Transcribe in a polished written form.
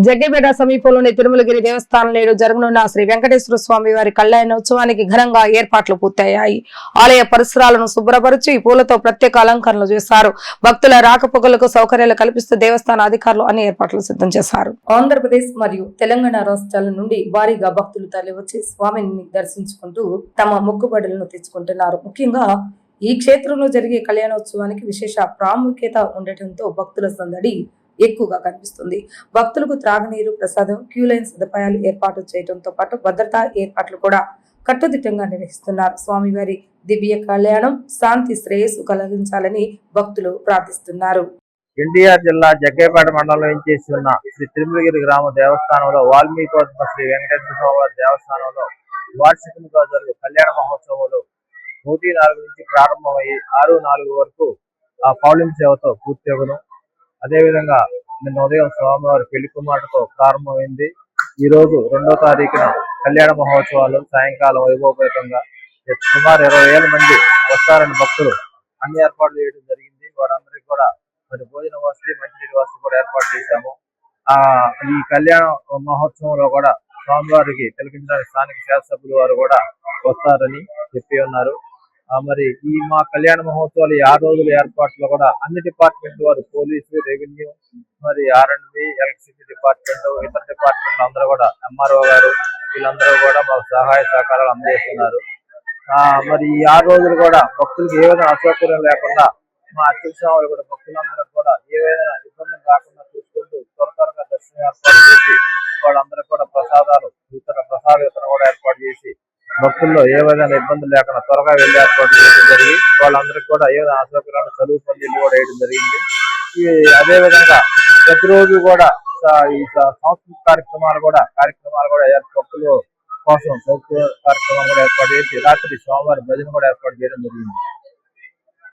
జగ్గేపేట సమీపంలోని తిరుమలగిరి దేవస్థానం నేడు జరగనున్న శ్రీ వెంకటేశ్వర స్వామి వారి కళ్యాణోత్సవానికి ఘనంగా ఏర్పాట్లు పూర్తయ్యాయి. ఆలయ పరిసరాలను శుభ్రపరిచి పూలతో ప్రత్యేక అలంకరణలు చేశారు. భక్తుల రాకపోకలకు సౌకర్యాలు కల్పిస్తూ దేవస్థాన అధికారులు అన్ని ఏర్పాట్లు సిద్ధం చేశారు. ఆంధ్రప్రదేశ్ మరియు తెలంగాణ రాష్ట్రాల నుండి భారీగా భక్తులు తరలివచ్చి స్వామిని దర్శించుకుంటూ తమ మొక్కుబడులను తెచ్చుకుంటున్నారు. ముఖ్యంగా ఈ క్షేత్రంలో జరిగే కళ్యాణోత్సవానికి విశేష ప్రాముఖ్యత ఉండటంతో భక్తుల సందడి ఎక్కువగా కనిపిస్తుంది. భక్తులకు త్రాగునీరు, ప్రసాదం, క్యూ లైన్ సదుపాయాలు ఏర్పాటు చేయడంతో పాటు భద్రతా ఏర్పాట్లు కూడా కట్టుదిట్టంగా నిర్వహిస్తున్నారు. స్వామివారి దివ్య కళ్యాణం శాంతి శ్రేయస్సు కలిగించాలని భక్తులు ప్రార్థిస్తున్నారు. ఎన్టీఆర్ జిల్లా జగ్గేపేట మండలం చేస్తున్న శ్రీ తిరుమలగిరి గ్రామ దేవస్థానంలో వాల్మీకి శ్రీ వెంకటేశ్వర స్వామి దేవస్థానంలో వార్షికంగా జరుగు కళ్యాణ మహోత్సవంలో 1-4 నుంచి ప్రారంభమయ్యి 6-4 వరకు ఆ పౌర్ణమి సేవతో పూర్తి అగును. అదేవిధంగా నిన్న ఉదయం స్వామివారి పెళ్లి కుమారుడితో ప్రారంభమైంది. ఈ రోజు 2వ తారీఖున కళ్యాణ మహోత్సవాలు సాయంకాలం వైభవపేతంగా సుమారు 20,000 మంది వస్తారని భక్తులు అన్ని ఏర్పాట్లు చేయడం జరిగింది. వారందరికీ కూడా మరి భోజన వసతి, మంచినీటి వసతి కూడా ఏర్పాటు చేశాము. ఈ కళ్యాణ మహోత్సవంలో కూడా స్వామివారికి తిలకించడానికి స్థానిక శాసనసభ్యులు వారు కూడా వస్తారని చెప్పి ఉన్నారు. మరి ఈ మా కళ్యాణ మహోత్సవాలు 6 రోజుల ఏర్పాట్లో కూడా అన్ని డిపార్ట్మెంట్ వారు, పోలీసు, రెవెన్యూ, మరి R&B, ఎలక్ట్రిసిటీ డిపార్ట్మెంట్, ఇతర డిపార్ట్మెంట్ అందరూ కూడా, MRO గారు వీళ్ళందరూ కూడా మాకు సహాయ సహకారాలు అందజేస్తున్నారు. మరి ఈ 6 రోజులు కూడా భక్తులకు ఏ విధంగా అసౌకర్యం లేకుండా మా అత్యుత్సవాలు కూడా భక్తులందరూ కూడా ఏ విధంగా ఇబ్బందులు రాకుండా చూసుకుంటూ త్వరగా దర్శనం ఏర్పాటు చేసి వాళ్ళందరూ కూడా ప్రసాదాలు, ప్రసాద వితరణ కూడా ఏర్పాటు చేసి భక్తుల్లో ఏ విధంగా ఇబ్బందులు లేకుండా త్వరగా వెళ్ళి ఏర్పాటు చేయడం జరిగి వాళ్ళందరికీ కూడా ఏ విధంగా అసౌకర్యాలు చదువు పనులు కూడా వేయడం జరిగింది. అదే విధంగా ప్రతిరోజు కూడా ఈ సాంస్కృతిక కార్యక్రమాలు కూడా భక్తుల కోసం కార్యక్రమాలు కూడా ఏర్పాటు చేసి రాత్రి స్వామివారి భజన కూడా ఏర్పాటు చేయడం జరిగింది.